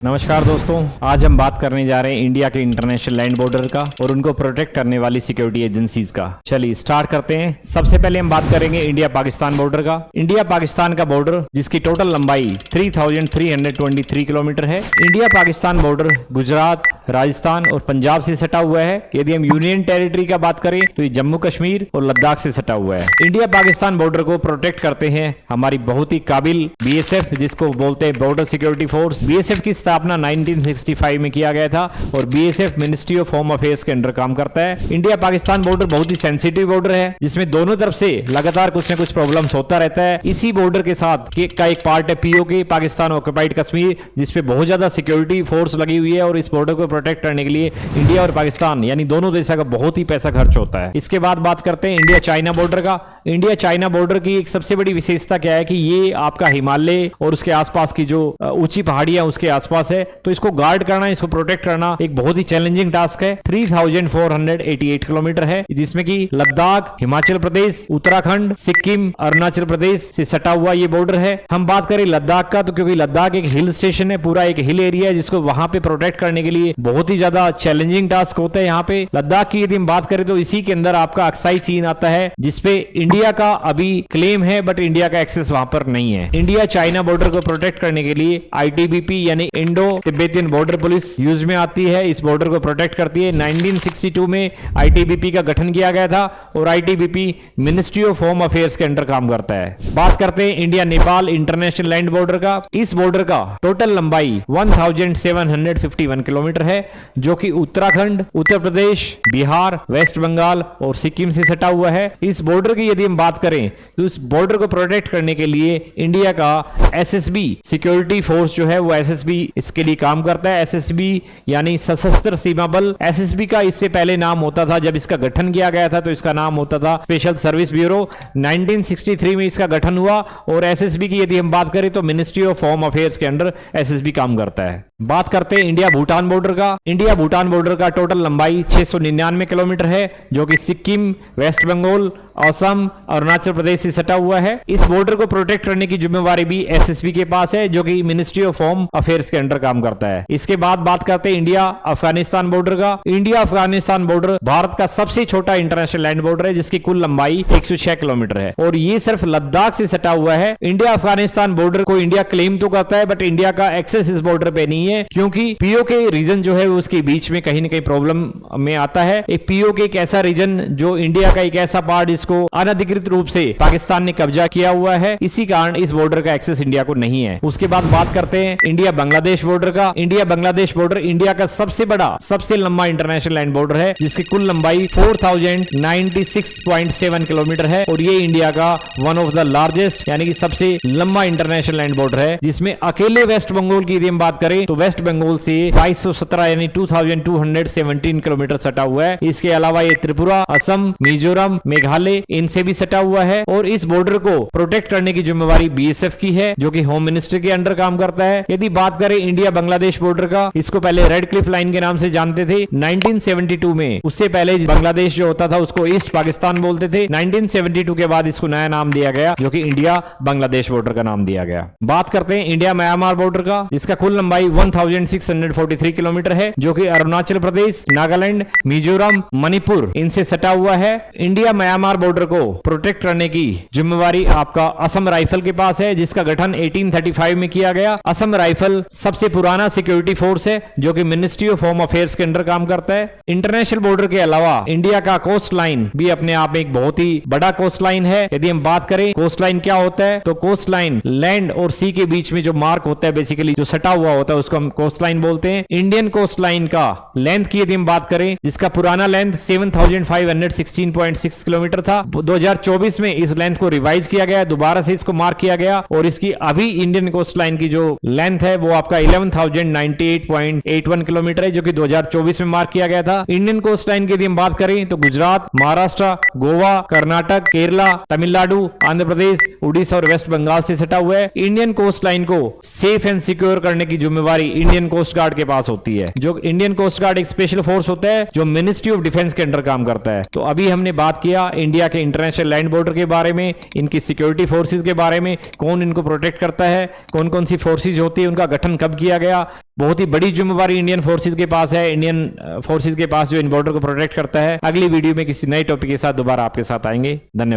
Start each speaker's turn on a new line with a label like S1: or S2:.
S1: नमस्कार दोस्तों, आज हम बात करने जा रहे हैं इंडिया के इंटरनेशनल लैंड बॉर्डर का और उनको प्रोटेक्ट करने वाली सिक्योरिटी एजेंसीज का। चलिए स्टार्ट करते हैं। सबसे पहले हम बात करेंगे इंडिया पाकिस्तान बॉर्डर का। इंडिया पाकिस्तान का बॉर्डर जिसकी टोटल लंबाई 3323 किलोमीटर है। इंडिया पाकिस्तान बॉर्डर गुजरात, राजस्थान और पंजाब से सटा हुआ है। यदि हम यूनियन टेरिटरी का बात करें तो ये जम्मू कश्मीर और लद्दाख से सटा हुआ है। इंडिया पाकिस्तान बॉर्डर को प्रोटेक्ट करते हैं हमारी बहुत ही काबिल बीएसएफ, जिसको बोलते हैं बॉर्डर सिक्योरिटी फोर्स। बीएसएफ की स्थापना 1965 में किया गया था और BSF ministry of home affairs के अंडर काम करता है। इंडिया पाकिस्तान बॉर्डर बहुत ही सेंसिटिव बॉर्डर है, जिसमें दोनों तरफ से लगातार कुछ न कुछ प्रॉब्लम्स होता रहता है। इसी बॉर्डर के साथ का एक पार्ट है पीओके, पाकिस्तान ऑक्युपाइड कश्मीर, जिसपे बहुत ज्यादा सिक्योरिटी फोर्स लगी हुई है और इस बॉर्डर को प्रोटेक्ट करने के लिए इंडिया और पाकिस्तान यानी दोनों देशों का बहुत ही पैसा खर्च होता है। इसके बाद बात करते हैं इंडिया चाइना बॉर्डर का। इंडिया चाइना बॉर्डर की एक सबसे बड़ी विशेषता क्या है कि ये आपका हिमालय और उसके आसपास की जो ऊंची पहाड़ियां उसके आसपास है, तो इसको गार्ड करना, इसको प्रोटेक्ट करना एक बहुत ही चैलेंजिंग टास्क है। 3488 किलोमीटर है, जिसमें कि लद्दाख, हिमाचल प्रदेश, उत्तराखंड, सिक्किम, अरुणाचल प्रदेश से सटा हुआ ये बॉर्डर है। हम बात करें लद्दाख का, तो क्योंकि लद्दाख एक हिल स्टेशन है, पूरा एक हिल एरिया है, जिसको वहां पे प्रोटेक्ट करने के लिए बहुत ही ज्यादा चैलेंजिंग टास्क होता है। यहाँ पे लद्दाख की यदि हम बात करें तो इसी के अंदर आपका अक्साई चीन आता है, जिसपे इंडिया का अभी क्लेम है बट इंडिया का एक्सेस वहां पर नहीं है। इंडिया चाइना बॉर्डर को प्रोटेक्ट करने के लिए आईटीबीपी यानी Indo Tibetan border police use में आती है, इस बॉर्डर को प्रोटेक्ट करती है। 1962 में आईटीबीपी का गठन किया गया था और ITBP ministry of home affairs के अंडर काम करता है। बात करते हैं India Nepal international land border का। इस बॉर्डर का टोटल लंबाई 1751 किलोमीटर है, जो कि उत्तराखंड, उत्तर प्रदेश, बिहार, वेस्ट बंगाल और सिक्किम से सटा हुआ है। इस बॉर्डर की यदि हम बात करें तो इस बॉर्डर को प्रोटेक्ट करने के लिए इंडिया का एसएसबी सिक्योरिटी फोर्स जो है वो एसएसबी इसके लिए काम करता है। एसएसबी यानी सशस्त्र सीमा बल। एसएसबी का इससे पहले नाम होता था, जब इसका गठन किया गया था तो इसका नाम होता था स्पेशल सर्विस ब्यूरो। 1963 में इसका गठन हुआ और एसएसबी की यदि हम बात करें तो मिनिस्ट्री ऑफ होम अफेयर्स के अंडर एसएसबी काम करता है। बात करते हैं इंडिया भूटान बॉर्डर का। इंडिया भूटान बॉर्डर का टोटल लंबाई 699 किलोमीटर है, जो कि सिक्किम, वेस्ट बंगाल, असम, अरुणाचल प्रदेश से सटा हुआ है। इस बॉर्डर को प्रोटेक्ट करने की जिम्मेवारी भी एसएसबी के पास है, जो कि मिनिस्ट्री ऑफ होम अफेयर्स के अंडर काम करता है। इसके बाद बात करते हैं इंडिया अफगानिस्तान बॉर्डर का। इंडिया अफगानिस्तान बॉर्डर भारत का सबसे छोटा इंटरनेशनल लैंड बॉर्डर है, जिसकी कुल लंबाई 106 किलोमीटर है और ये सिर्फ लद्दाख से सटा हुआ है। इंडिया अफगानिस्तान बॉर्डर को इंडिया क्लेम तो करता है बट इंडिया का एक्सेस इस बॉर्डर पे नहीं है, क्योंकि पीओके रीजन जो है उसके बीच में कहीं ना कहीं प्रॉब्लम में आता है। एक पीओके एक ऐसा रीजन जो इंडिया का एक ऐसा पार्ट जिसको अनधिकृत रूप से पाकिस्तान ने कब्जा किया हुआ है, इसी कारण इस बॉर्डर का एक्सेस इंडिया को नहीं है। उसके बाद बात करते हैं इंडिया बांग्लादेश बॉर्डर का। इंडिया बांग्लादेश बॉर्डर इंडिया का सबसे बड़ा, सबसे लंबा इंटरनेशनल लैंड बॉर्डर है, जिसकी कुल लंबाई 4096.7 किलोमीटर है और ये इंडिया का वन ऑफ द लार्जेस्ट यानी कि सबसे लंबा इंटरनेशनल लैंड बॉर्डर है, जिसमें अकेले वेस्ट बंगाल की यदि हम बात करें तो वेस्ट बंगाल से 2217 यानी 2217 किलोमीटर सटा हुआ है। इसके अलावा ये त्रिपुरा, असम, मिजोरम, मेघालय इनसे भी सटा हुआ है और इस बॉर्डर को प्रोटेक्ट करने की जिम्मेवारी बीएसएफ की है, जो कि होम मिनिस्ट्री के अंडर काम करता है। यदि बात करें इंडिया बांग्लादेश बॉर्डर का, इसको पहले रेड क्लिफ लाइन के नाम से जानते थे 1972 में। उससे पहले बांग्लादेश जो होता था उसको ईस्ट पाकिस्तान बोलते थे। 1972 के बाद इसको नया नाम दिया गया, जो कि इंडिया बांग्लादेश बॉर्डर का नाम दिया गया। बात करते हैं इंडिया म्यांमार बॉर्डर का। इसका कुल लंबाई 1643 किलोमीटर है, जो कि अरुणाचल प्रदेश, नागालैंड, मिजोरम, मणिपुर इनसे सटा हुआ है। इंडिया म्यांमार बॉर्डर को प्रोटेक्ट करने की जिम्मेवारी आपका असम राइफल के पास है, जिसका गठन 1835 में किया गया। असम राइफल सबसे पुराना सिक्योरिटी फोर्स है, जो कि मिनिस्ट्री ऑफ होम अफेयर्स के अंडर काम करता है। इंटरनेशनल बॉर्डर के अलावा इंडिया का कोस्ट लाइन भी अपने आप में एक बहुत ही बड़ा कोस्ट लाइन है। यदि हम बात करें कोस्ट लाइन क्या होता है, तो कोस्ट लाइन लैंड और सी के बीच में जो मार्क होता है, बेसिकली जो सटा हुआ होता है, उसको हम कोस्ट लाइन बोलते हैं। इंडियन कोस्ट लाइन का लेंथ की यदि हम बात करें, जिसका पुराना लेंथ 7516.6 किलोमीटर था, 2024 में इस लेंथ को रिवाइज किया गया, दोबारा से इसको मार्क किया गया और इसकी अभी इंडियन कोस्ट लाइन की जो लेंथ है वो आपका 11,098.81 किलोमीटर है, जो कि 2024 में मार्क किया गया था। इंडियन कोस्ट लाइन की यदि हम बात करें तो गुजरात, महाराष्ट्र, गोवा, कर्नाटक, केरला, तमिलनाडु, आंध्र प्रदेश, उड़ीसा और वेस्ट बंगाल से सटा हुआ है। इंडियन कोस्ट लाइन को सेफ एंड सिक्योर करने की जिम्मेवारी जिम्मेवारी इंडियन कोस्ट गार्ड के पास होती है। जो इंडियन कोस्ट गार्ड एक स्पेशल फोर्स होता है जो मिनिस्ट्री ऑफ डिफेंस के अंडर काम करता है। तो अभी हमने बात किया इंडिया के इंटरनेशनल लैंड बॉर्डर के बारे में, इनकी सिक्योरिटी फोर्सेज के बारे में, कौन इनको प्रोटेक्ट करता है, कौन कौन सी फोर्सेज होती है, उनका गठन कब किया गया। बहुत ही बड़ी जिम्मेवारी इंडियन फोर्सेज के पास है, इंडियन फोर्सेज के पास जो इन बॉर्डर को प्रोटेक्ट करता है। अगली वीडियो में किसी नए टॉपिक के साथ दोबारा आपके साथ आएंगे। धन्यवाद।